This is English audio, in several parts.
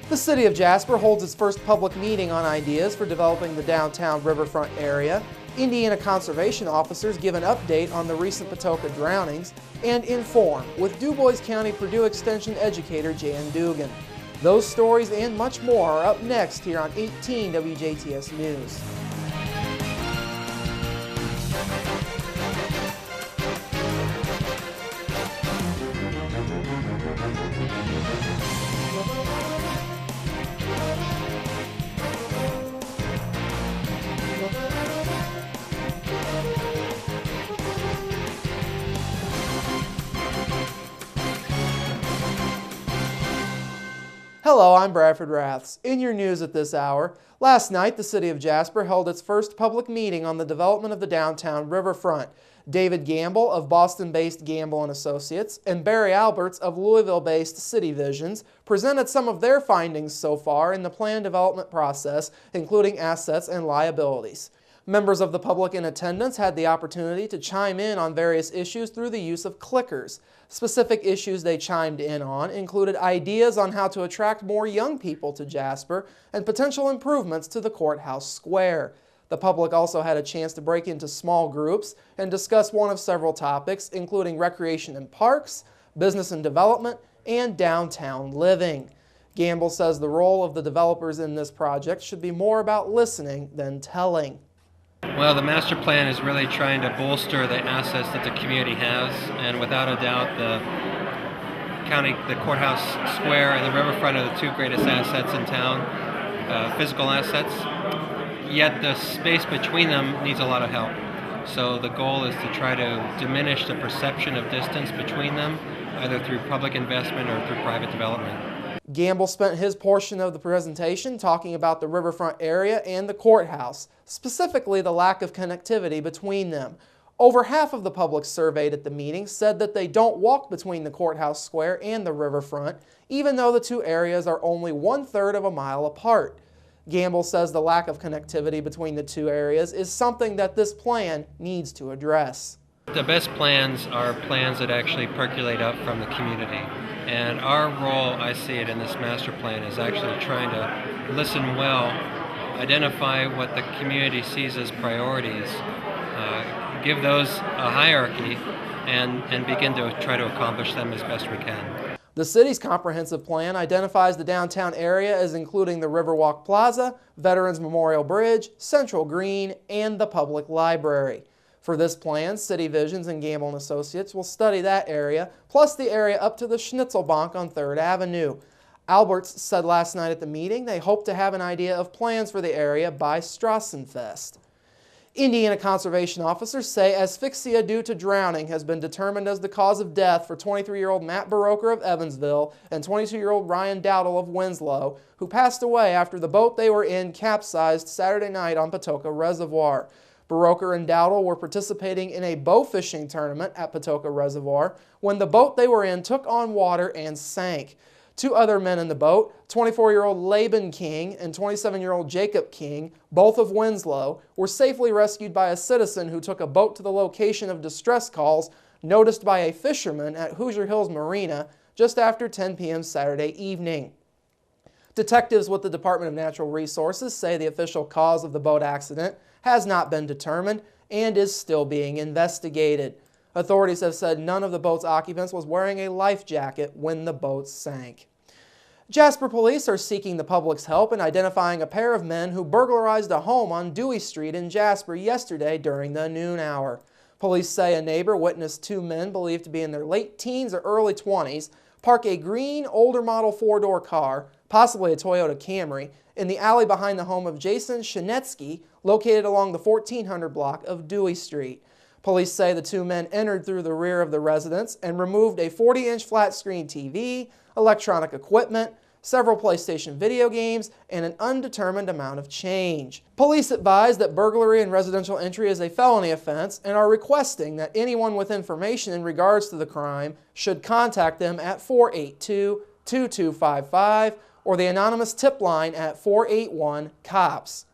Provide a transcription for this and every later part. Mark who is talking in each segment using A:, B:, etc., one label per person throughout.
A: The City of Jasper holds its first public meeting on ideas for developing the downtown riverfront area. Indiana conservation officers give an update on the recent Patoka drownings, and Inform with Du Bois County Purdue Extension educator Jan Dugan. Those stories and much more are up next here on 18 WJTS News. Hello, I'm Bradford Raths. In your news at this hour, last night the City of Jasper held its first public meeting on the development of the downtown riverfront. David Gamble of Boston-based Gamble & Associates and Barry Alberts of Louisville-based City Visions presented some of their findings so far in the plan development process, including assets and liabilities. Members of the public in attendance had the opportunity to chime in on various issues through the use of clickers. Specific issues they chimed in on included ideas on how to attract more young people to Jasper and potential improvements to the courthouse square. The public also had a chance to break into small groups and discuss one of several topics, including recreation and parks, business and development, and downtown living. Gamble says the role of the developers in this project should be more about listening than telling.
B: Well, the master plan is really trying to bolster the assets that the community has, and without a doubt the courthouse square and the riverfront are the two greatest assets in town, physical assets, yet the space between them needs a lot of help. So the goal is to try to diminish the perception of distance between them, either through public investment or through private development.
A: Gamble spent his portion of the presentation talking about the riverfront area and the courthouse, specifically the lack of connectivity between them. Over half of the public surveyed at the meeting said that they don't walk between the courthouse square and the riverfront, even though the two areas are only 1/3 of a mile apart. Gamble says the lack of connectivity between the two areas is something that this plan needs to address.
B: The best plans are plans that actually percolate up from the community. And our role, I see it in this master plan, is actually trying to listen well, identify what the community sees as priorities, give those a hierarchy, and begin to try to accomplish them as best we can.
A: The city's comprehensive plan identifies the downtown area as including the Riverwalk Plaza, Veterans Memorial Bridge, Central Green, and the public library. For this plan, City Visions and Gamble & Associates will study that area, plus the area up to the Schnitzelbank on 3rd Avenue. Alberts said last night at the meeting they hope to have an idea of plans for the area by Strassenfest. Indiana conservation officers say asphyxia due to drowning has been determined as the cause of death for 23-year-old Matt Baroker of Evansville and 22-year-old Ryan Dowdle of Winslow, who passed away after the boat they were in capsized Saturday night on Patoka Reservoir. Baroker and Dowdle were participating in a bow fishing tournament at Patoka Reservoir when the boat they were in took on water and sank. Two other men in the boat, 24-year-old Laban King and 27-year-old Jacob King, both of Winslow, were safely rescued by a citizen who took a boat to the location of distress calls noticed by a fisherman at Hoosier Hills Marina just after 10 p.m. Saturday evening. Detectives with the Department of Natural Resources say the official cause of the boat accident has not been determined and is still being investigated. Authorities have said none of the boat's occupants was wearing a life jacket when the boat sank. Jasper police are seeking the public's help in identifying a pair of men who burglarized a home on Dewey Street in Jasper yesterday during the noon hour. Police say a neighbor witnessed two men believed to be in their late teens or early 20s park a green, older model four-door car, possibly a Toyota Camry, in the alley behind the home of Jason Shanetsky, located along the 1400 block of Dewey Street. Police say the two men entered through the rear of the residence and removed a 40-inch flat-screen TV, electronic equipment, several PlayStation video games, and an undetermined amount of change. Police advise that burglary and residential entry is a felony offense and are requesting that anyone with information in regards to the crime should contact them at 482-2255 or the anonymous tip line at 481-COPS.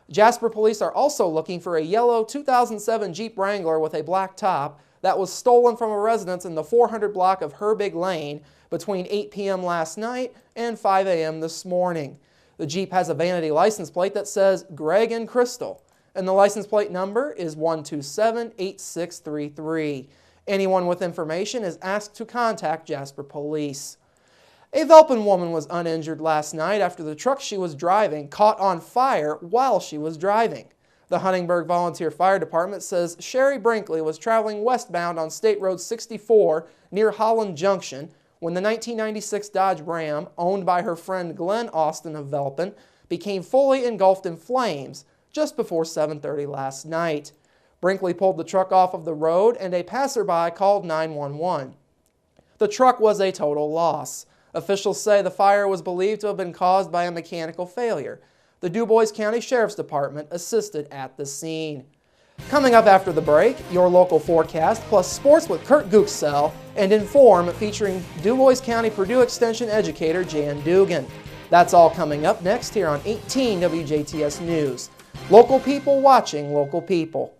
A: Jasper police are also looking for a yellow 2007 Jeep Wrangler with a black top that was stolen from a residence in the 400 block of Herbig Lane between 8 p.m. last night and 5 a.m. this morning. The Jeep has a vanity license plate that says Greg and Crystal, and the license plate number is 1278633. Anyone with information is asked to contact Jasper Police. A Velpen woman was uninjured last night after the truck she was driving caught on fire while she was driving. The Huntingburg Volunteer Fire Department says Sherry Brinkley was traveling westbound on State Road 64 near Holland Junction when the 1996 Dodge Ram, owned by her friend Glenn Austin of Velpen, became fully engulfed in flames just before 7:30 last night. Brinkley pulled the truck off of the road and a passerby called 911. The truck was a total loss. Officials say the fire was believed to have been caused by a mechanical failure. The DuBois County Sheriff's Department assisted at the scene. Coming up after the break, your local forecast plus sports with Kurt Guxell and Inform featuring DuBois County Purdue Extension educator Jan Dugan. That's all coming up next here on 18 WJTS News. Local people watching local people.